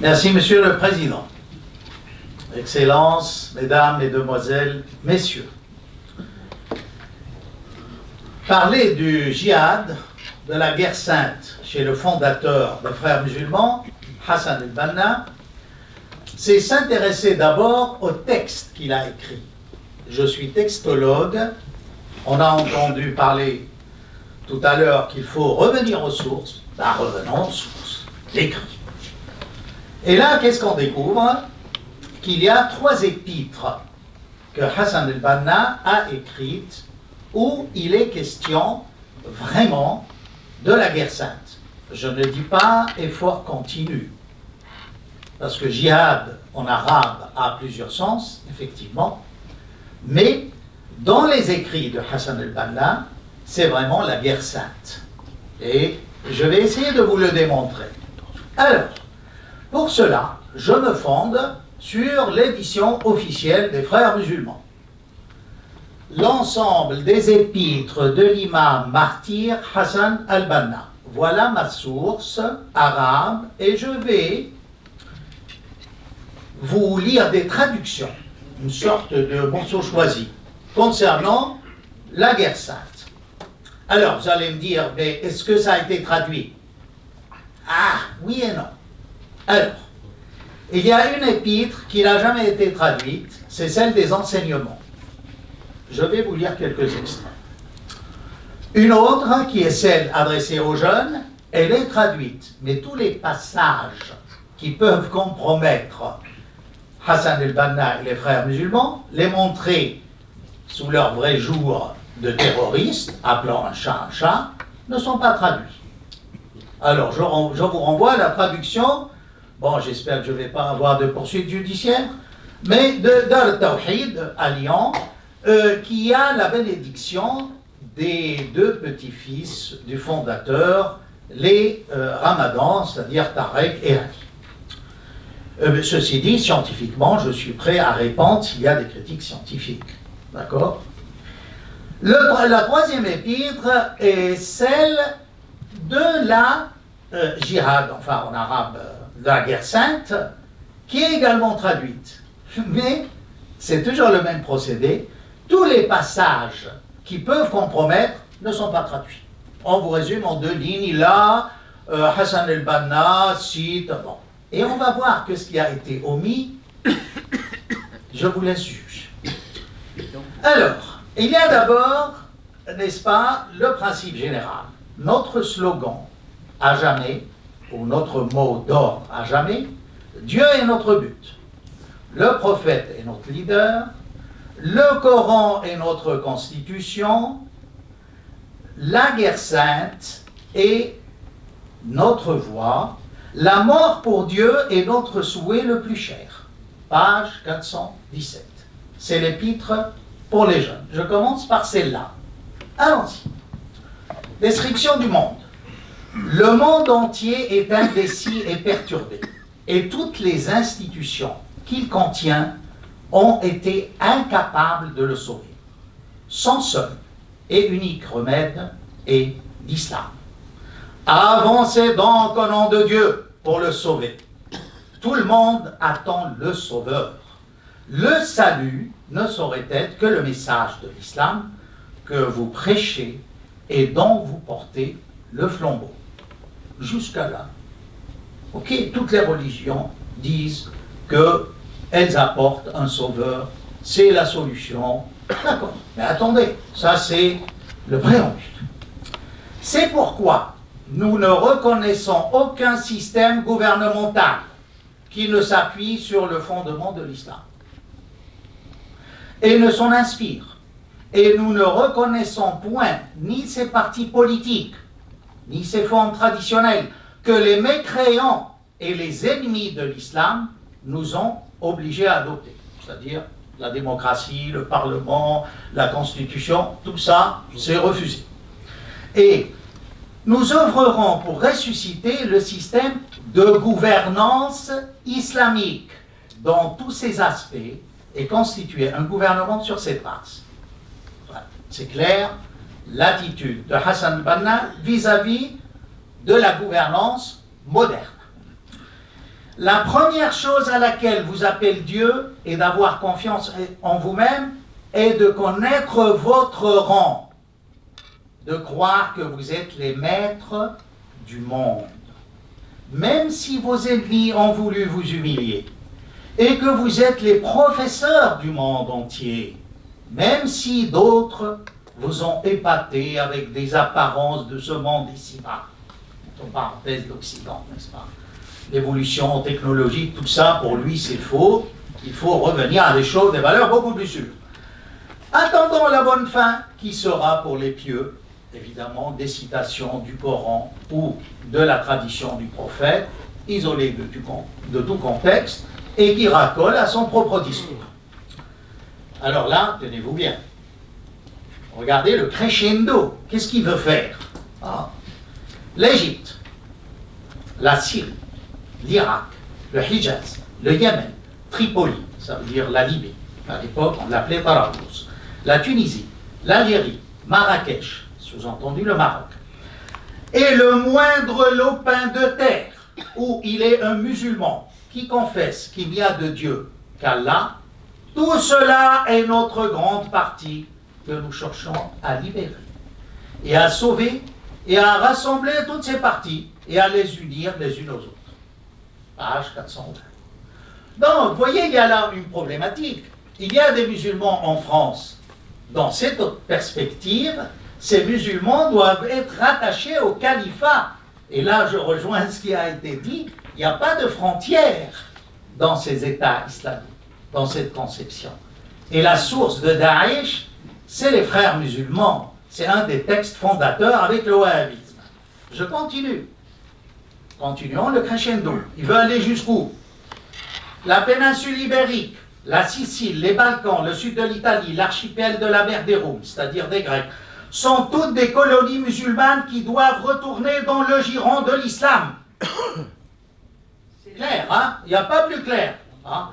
Merci, Monsieur le Président. Excellences, Mesdames, Mesdemoiselles, Messieurs. Parler du djihad, de la guerre sainte, chez le fondateur des Frères musulmans, Hassan el-Banna, c'est s'intéresser d'abord au texte qu'il a écrit. Je suis textologue. On a entendu parler tout à l'heure qu'il faut revenir aux sources. Ben, revenons aux sources. L'écrit. Et là, qu'est-ce qu'on découvre? Qu'il y a 3 épîtres que Hassan el-Banna a écrites où il est question vraiment de la guerre sainte. Je ne dis pas effort continu, parce que djihad en arabe a plusieurs sens, effectivement, mais dans les écrits de Hassan el-Banna, c'est vraiment la guerre sainte. Et je vais essayer de vous le démontrer. Alors, pour cela, je me fonde sur l'édition officielle des Frères musulmans. L'ensemble des épîtres de l'imam martyr Hassan el-Banna. Voilà ma source arabe et je vais vous lire des traductions, une sorte de morceau choisi, concernant la guerre sainte. Alors, vous allez me dire, mais est-ce que ça a été traduit? Ah, oui et non. Alors, il y a une épître qui n'a jamais été traduite, c'est celle des enseignements. Je vais vous lire quelques extraits. Une autre, qui est celle adressée aux jeunes, elle est traduite, mais tous les passages qui peuvent compromettre Hassan el-Banna et les Frères musulmans, les montrer sous leur vrai jour de terroristes, appelant un chat, ne sont pas traduits. Alors, je vous renvoie à la traduction. Bon, j'espère que je ne vais pas avoir de poursuite judiciaire, mais de Dar al-Tawhid à Lyon, qui a la bénédiction des 2 petits-fils du fondateur, les Ramadans, c'est-à-dire Tarek et Ali. Ceci dit, scientifiquement, je suis prêt à répondre s'il y a des critiques scientifiques. D'accord? La 3e épître est celle de la jihad, enfin en arabe, de la guerre sainte, qui est également traduite. Mais c'est toujours le même procédé. Tous les passages qui peuvent compromettre ne sont pas traduits. On vous résume en 2 lignes. Là, Hassan el-Banna cite... Bon. Et on va voir que ce qui a été omis, je vous laisse juger. Alors, il y a d'abord, n'est-ce pas, le principe général. Notre slogan, à jamais, ou notre mot d'ordre à jamais, Dieu est notre but. Le prophète est notre leader, le Coran est notre constitution, la guerre sainte est notre voie, la mort pour Dieu est notre souhait le plus cher. Page 417. C'est l'épître pour les jeunes. Je commence par celle-là. Allons-y. Description du monde. Le monde entier est indécis et perturbé, et toutes les institutions qu'il contient ont été incapables de le sauver. Son seul et unique remède est l'islam. Avancez donc au nom de Dieu pour le sauver. Tout le monde attend le sauveur. Le salut ne saurait être que le message de l'islam que vous prêchez et dont vous portez le flambeau. Jusqu'à là. Ok, toutes les religions disent qu'elles apportent un sauveur, c'est la solution. D'accord, mais attendez, ça c'est le préambule. C'est pourquoi nous ne reconnaissons aucun système gouvernemental qui ne s'appuie sur le fondement de l'islam et ne s'en inspire. Et nous ne reconnaissons point ni ces partis politiques, ni ces formes traditionnelles que les mécréants et les ennemis de l'islam nous ont obligés à adopter. C'est-à-dire la démocratie, le Parlement, la Constitution, tout ça, c'est refusé. Et nous œuvrerons pour ressusciter le système de gouvernance islamique dans tous ses aspects, et constituer un gouvernement sur cette base. Voilà. C'est clair, l'attitude de Hassan al-Banna vis-à-vis de la gouvernance moderne. La première chose à laquelle vous appelle Dieu est d'avoir confiance en vous-même et de connaître votre rang, de croire que vous êtes les maîtres du monde. Même si vos ennemis ont voulu vous humilier et que vous êtes les professeurs du monde entier, même si d'autres vous ont épaté avec des apparences de ce monde ici-bas, entre parenthèses l'Occident, n'est-ce pas? L'évolution technologique, tout ça, pour lui, c'est faux. Il faut revenir à des choses, des valeurs beaucoup plus sûres. Attendons la bonne fin, qui sera pour les pieux, évidemment, des citations du Coran ou de la tradition du prophète, isolées de tout contexte, et qui racolent à son propre discours. Alors là, tenez-vous bien. Regardez le crescendo. Qu'est-ce qu'il veut faire? L'Égypte, la Syrie, l'Irak, le Hijaz, le Yémen, Tripoli, ça veut dire la Libye, à l'époque on l'appelait Tarabous, la Tunisie, l'Algérie, Marrakech, sous-entendu le Maroc, et le moindre lopin de terre où il est un musulman qui confesse qu'il n'y a de Dieu qu'Allah, tout cela est notre grande partie que nous cherchons à libérer et à sauver et à rassembler toutes ces parties et à les unir les unes aux autres. Page 420. Donc, vous voyez, il y a là une problématique. Il y a des musulmans en France. Dans cette perspective, ces musulmans doivent être rattachés au califat. Et là, je rejoins ce qui a été dit. Il n'y a pas de frontières dans ces États islamiques, dans cette conception. Et la source de Daesh, c'est les frères musulmans. C'est un des textes fondateurs avec le wahhabisme. Je continue. Continuons le crescendo. Il veut aller jusqu'où? La péninsule ibérique, la Sicile, les Balkans, le sud de l'Italie, l'archipel de la mer des Roumes, c'est-à-dire des Grecs, sont toutes des colonies musulmanes qui doivent retourner dans le giron de l'islam. C'est clair, hein? Il n'y a pas plus clair. Hein?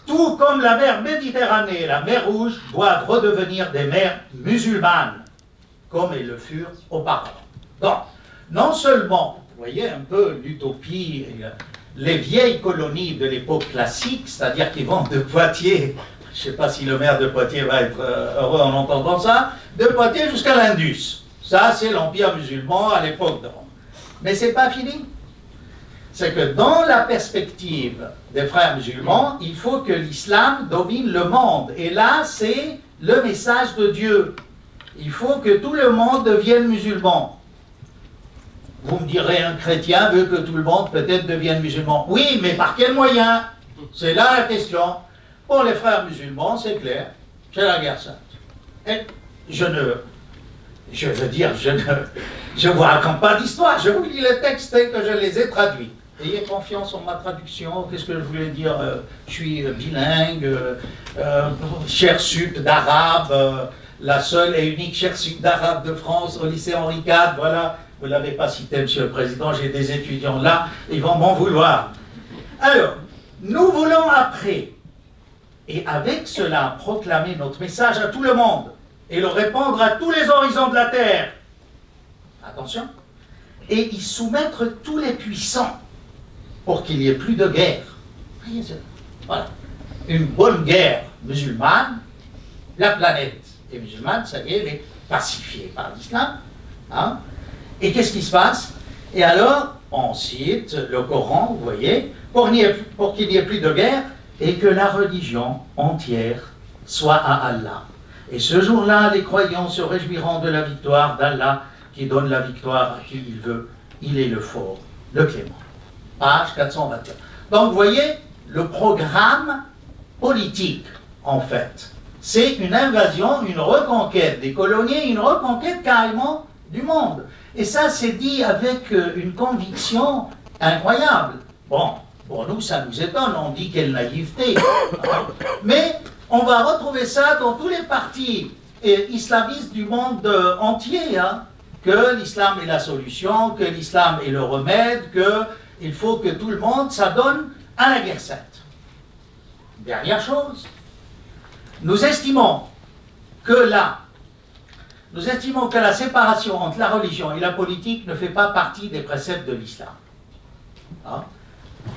Tout comme la mer Méditerranée et la mer Rouge doivent redevenir des mers musulmanes, comme elles le furent auparavant. Donc, non seulement, vous voyez un peu l'utopie, les vieilles colonies de l'époque classique, c'est-à-dire qui vont de Poitiers, je ne sais pas si le maire de Poitiers va être heureux en entendant ça, de Poitiers jusqu'à l'Indus. Ça, c'est l'empire musulman à l'époque de Rome. Mais ce n'est pas fini. C'est que dans la perspective des frères musulmans, il faut que l'islam domine le monde. Et là, c'est le message de Dieu. Il faut que tout le monde devienne musulman. Vous me direz, un chrétien veut que tout le monde peut-être devienne musulman. Oui, mais par quels moyens? C'est là la question. Pour les frères musulmans, c'est clair, c'est la guerre sainte. Et je vous raconte pas d'histoire, je vous lis les textes tels que je les ai traduits. Ayez confiance en ma traduction, qu'est-ce que je voulais dire? Je suis bilingue, chaire sup d'arabe, la seule et unique chaire sup d'arabe de France au lycée Henri IV, voilà. Vous ne l'avez pas cité, Monsieur le Président, j'ai des étudiants là, ils vont m'en vouloir. Alors, nous voulons après, et avec cela, proclamer notre message à tout le monde, et le répandre à tous les horizons de la terre. Attention. Et y soumettre tous les puissants, pour qu'il n'y ait plus de guerre. Voilà. Une bonne guerre musulmane, la planète est musulmane, ça y est, elle est pacifiée par l'islam. Hein? Et qu'est-ce qui se passe? Et alors, on cite le Coran, vous voyez, pour qu'il n'y ait plus de guerre, et que la religion entière soit à Allah. Et ce jour-là, les croyants se réjouiront de la victoire d'Allah, qui donne la victoire à qui il veut. Il est le fort, le clément. Page 421. Donc, vous voyez, le programme politique, en fait, c'est une invasion, une reconquête des colonies, une reconquête carrément du monde. Et ça, c'est dit avec une conviction incroyable. Bon, pour nous, ça nous étonne, on dit quelle naïveté. Mais on va retrouver ça dans tous les partis islamistes du monde entier, hein, que l'islam est la solution, que l'islam est le remède, qu'il faut que tout le monde s'adonne à la guerre sainte. Dernière chose, Nous estimons que la séparation entre la religion et la politique ne fait pas partie des préceptes de l'islam. Hein?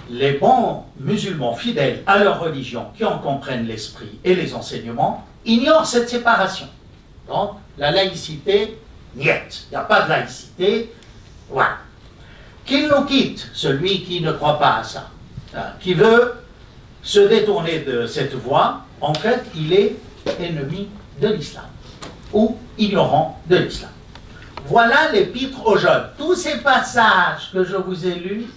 Les bons musulmans fidèles à leur religion, qui en comprennent l'esprit et les enseignements, ignorent cette séparation. Donc, la laïcité, niet, il n'y a pas de laïcité, voilà. Qu'il nous quitte, celui qui ne croit pas à ça, hein, qui veut se détourner de cette voie, en fait, il est ennemi de l'islam, ou ignorant de l'islam. Voilà l'épître aux jeunes. Tous ces passages que je vous ai lus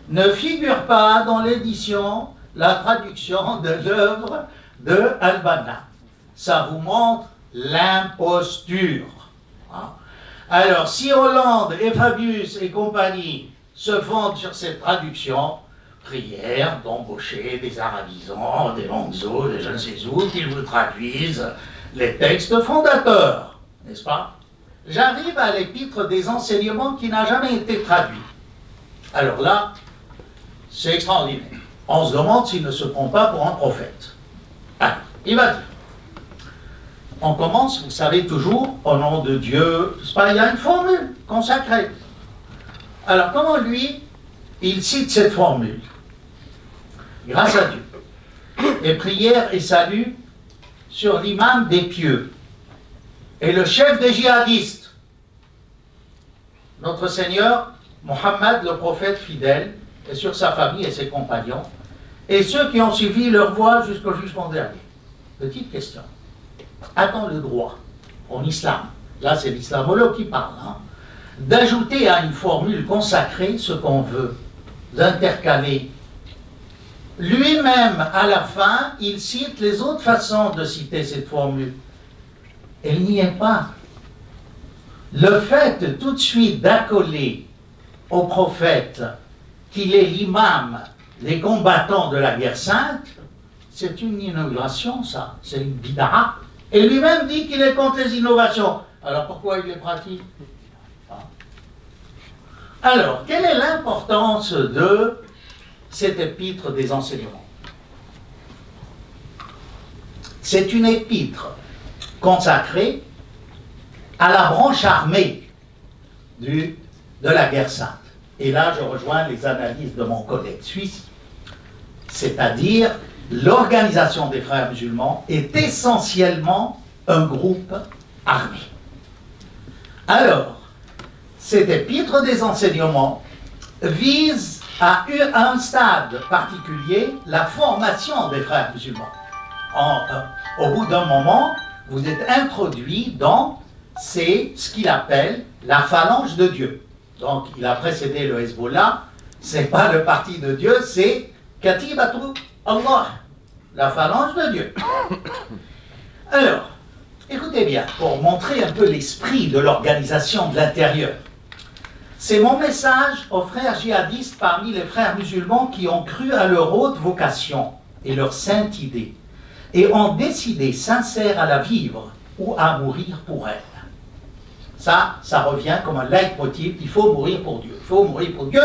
ne figurent pas dans l'édition, la traduction de l'œuvre de Al-Banna. Ça vous montre l'imposture. Hein? Alors, si Hollande et Fabius et compagnie se fondent sur cette traduction, prière d'embaucher des arabisants, des Lonzo, des je ne sais où, qu'ils vous traduisent les textes fondateurs, n'est-ce pas? J'arrive à l'épître des enseignements qui n'a jamais été traduit. Alors là, c'est extraordinaire. On se demande s'il ne se prend pas pour un prophète. Alors, il va dire. On commence, vous savez, toujours au nom de Dieu. Il y a une formule consacrée. Alors, comment lui, il cite cette formule? Grâce à Dieu. Et prière et salut sur l'imam des pieux et le chef des djihadistes, notre Seigneur, Mohammed, le prophète fidèle, et sur sa famille et ses compagnons, et ceux qui ont suivi leur voie jusqu'au jugement dernier. Petite question. A-t-on le droit, en islam, là c'est l'islamologue qui parle, hein, d'ajouter à une formule consacrée ce qu'on veut, d'intercaler? Lui-même, à la fin, il cite les autres façons de citer cette formule. Elle n'y est pas. Le fait tout de suite d'accoler au prophète qu'il est l'imam des combattants de la guerre sainte, c'est une innovation, ça. C'est une bid'a. Et lui-même dit qu'il est contre les innovations. Alors pourquoi il les pratique? Alors, quelle est l'importance de cet épître des enseignements? C'est une épître consacrée à la branche armée de la guerre sainte. Et là, je rejoins les analyses de mon collègue suisse, c'est-à-dire l'organisation des frères musulmans est essentiellement un groupe armé. Alors, cet épître des enseignements vise à un stade particulier la formation des frères musulmans. Au bout d'un moment, vous êtes introduit dans ce qu'il appelle la phalange de Dieu. Donc, il a précédé le Hezbollah, c'est pas le parti de Dieu, c'est Katibatu Allah, la phalange de Dieu. Alors, écoutez bien, pour montrer un peu l'esprit de l'organisation de l'intérieur. C'est mon message aux frères djihadistes parmi les frères musulmans qui ont cru à leur haute vocation et leur sainte idée, et ont décidé sincère à la vivre ou à mourir pour elle. Ça revient comme un leitmotiv, il faut mourir pour Dieu. Il faut mourir pour Dieu.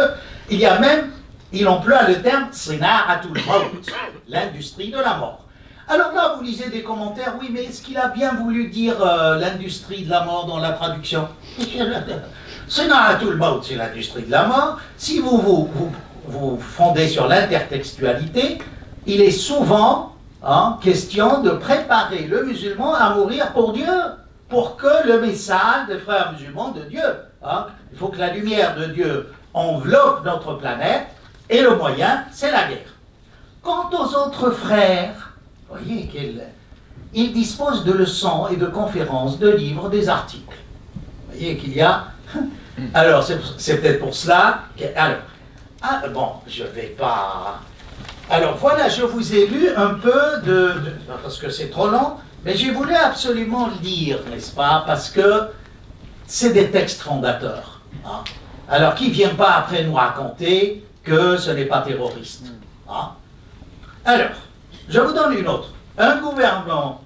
Il y a même, il emploie le terme Sina'atul Maut, l'industrie de la mort. Alors là, vous lisez des commentaires, oui, mais est-ce qu'il a bien voulu dire l'industrie de la mort dans la traduction? Sina'atul Maut, c'est l'industrie de la mort. Si vous fondez sur l'intertextualité, il est souvent question de préparer le musulman à mourir pour Dieu, pour que le message des frères musulmans de Dieu, il faut que la lumière de Dieu enveloppe notre planète, et le moyen, c'est la guerre. Quant aux autres frères, vous voyez qu'ils disposent de leçons et de conférences, de livres, des articles. Vous voyez qu'il y a... Alors, c'est peut-être pour cela que... Alors, bon, je ne vais pas... Alors, voilà, je vous ai lu un peu parce que c'est trop long, mais j'ai voulu absolument lire, n'est-ce pas? Parce que c'est des textes fondateurs. Alors, qui ne vient pas après nous raconter que ce n'est pas terroriste. Alors, je vous donne une autre. Un gouvernement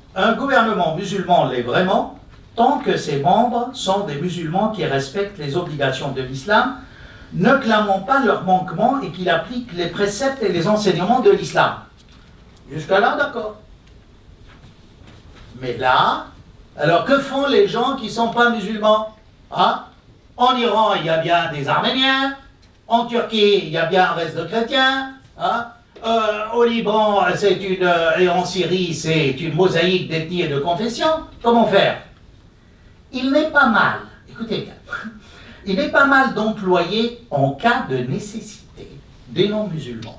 musulman l'est vraiment tant que ses membres sont des musulmans qui respectent les obligations de l'islam, ne clamant pas leur manquement et qu'il applique les préceptes et les enseignements de l'islam. Jusqu'à là, d'accord. Mais là, alors que font les gens qui ne sont pas musulmans? Hein? En Iran, il y a bien des Arméniens. En Turquie, il y a bien un reste de chrétiens. Hein? Au Liban, et en Syrie, c'est une mosaïque d'ethnie et de confession. Comment faire? Il n'est pas mal, écoutez bien, il est pas mal d'employer en cas de nécessité des non-musulmans.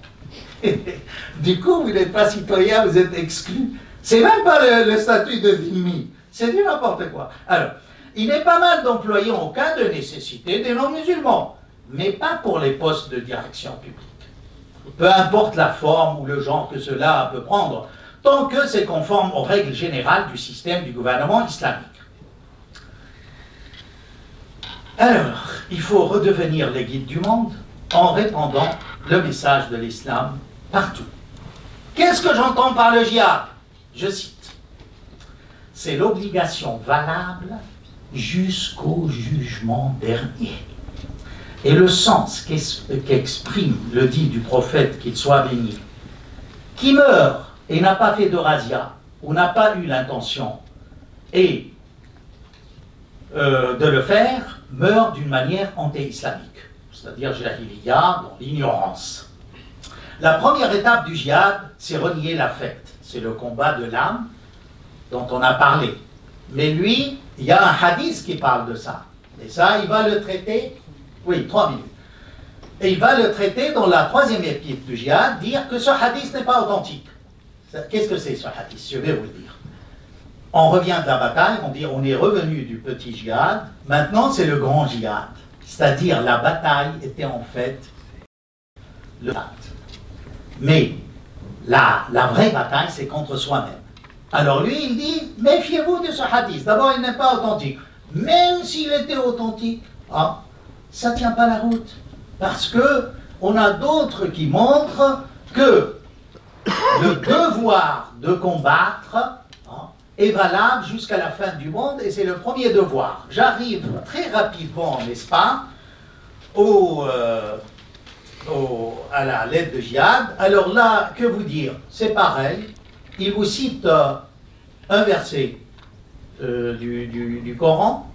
Du coup, vous n'êtes pas citoyen, vous êtes exclu. C'est même pas le statut de dhimmi, c'est du n'importe quoi. Alors, il est pas mal d'employer en cas de nécessité des non-musulmans, mais pas pour les postes de direction publique. Peu importe la forme ou le genre que cela peut prendre, tant que c'est conforme aux règles générales du système du gouvernement islamique. Alors, il faut redevenir les guides du monde en répandant le message de l'islam partout. Qu'est-ce que j'entends par le djihad? Je cite. C'est l'obligation valable jusqu'au jugement dernier. Et le sens qu'exprime le dit du prophète, qu'il soit béni, qui meurt et n'a pas fait de razzia, ou n'a pas eu l'intention de le faire, meurt d'une manière anti-islamique, c'est-à-dire jahiliya, dans l'ignorance. La première étape du djihad, c'est renier l'affect, c'est le combat de l'âme dont on a parlé. Mais lui, il y a un hadith qui parle de ça, et ça, il va le traiter. Oui, 3 minutes. Et il va le traiter dans la 3e épître du djihad, dire que ce hadith n'est pas authentique. Qu'est-ce que c'est ce hadith? Je vais vous le dire. On revient de la bataille, on est revenu du petit djihad, maintenant c'est le grand djihad. C'est-à-dire la bataille était en fait le djihad. Mais la vraie bataille, c'est contre soi-même. Alors lui, il dit, méfiez-vous de ce hadith. D'abord, il n'est pas authentique. Même s'il était authentique, hein, ça ne tient pas la route. Parce que on a d'autres qui montrent que le devoir de combattre, hein, est valable jusqu'à la fin du monde, et c'est le premier devoir. J'arrive très rapidement, n'est-ce pas, à la lettre de djihad. Alors là, que vous dire? C'est pareil. Il vous cite un verset du Coran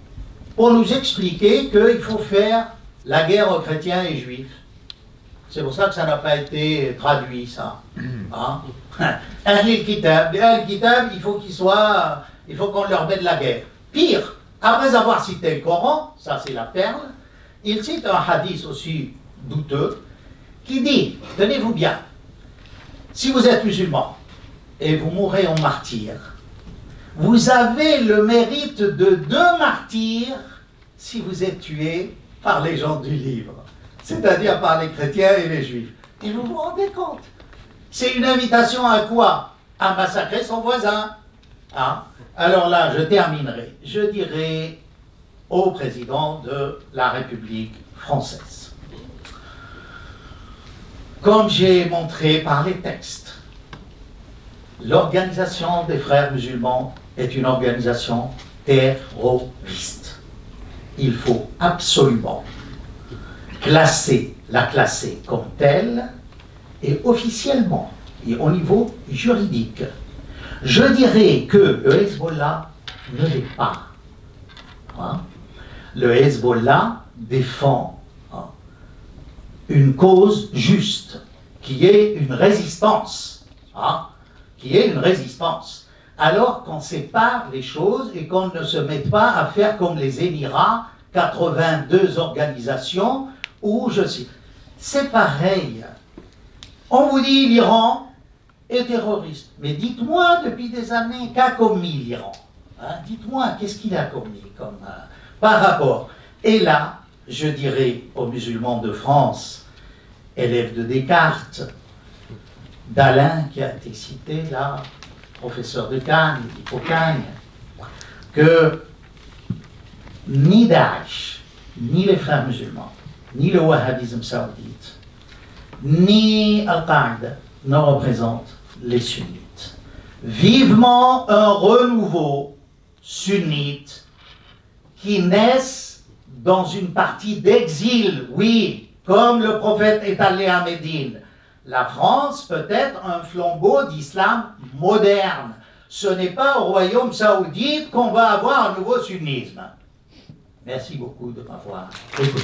pour nous expliquer qu'il faut faire la guerre aux chrétiens et juifs. C'est pour ça que ça n'a pas été traduit, ça. Hein? Ahl al-Kitab, il faut il faut qu'on leur mette la guerre. Pire, après avoir cité le Coran, ça c'est la perle, il cite un hadith aussi douteux, qui dit, tenez-vous bien, si vous êtes musulman et vous mourrez en martyr, vous avez le mérite de 2 martyrs si vous êtes tué par les gens du livre, c'est-à-dire par les chrétiens et les juifs. Et vous vous rendez compte? C'est une invitation à quoi? À massacrer son voisin. Hein? Alors là, je terminerai. Je dirai au président de la République française, comme j'ai montré par les textes, l'organisation des frères musulmans est une organisation terroriste. Il faut absolument la classer comme telle, et officiellement, et au niveau juridique. Je dirais que le Hezbollah ne l'est pas. Hein? Le Hezbollah défend, hein, une cause juste, qui est une résistance. Hein? Qui est une résistance. Alors qu'on sépare les choses et qu'on ne se mette pas à faire comme les Émirats, 82 organisations, où je sais. C'est pareil. On vous dit l'Iran est terroriste. Mais dites-moi depuis des années qu'a commis l'Iran. Hein? Dites-moi qu'est-ce qu'il a commis comme, par rapport. Et là, je dirais aux musulmans de France, élèves de Descartes, d'Alain qui a été cité là, professeur de Cannes, d'Hippocagne, que ni Daesh, ni les frères musulmans, ni le wahhabisme saoudite, ni Al-Qaïda ne représentent les sunnites. Vivement un renouveau sunnite qui naisse dans une partie d'exil, oui, comme le prophète est allé à Médine. La France peut être un flambeau d'islam moderne, Ce n'est pas au royaume saoudite qu'on va avoir un nouveau sunnisme. Merci beaucoup de m'avoir écouté.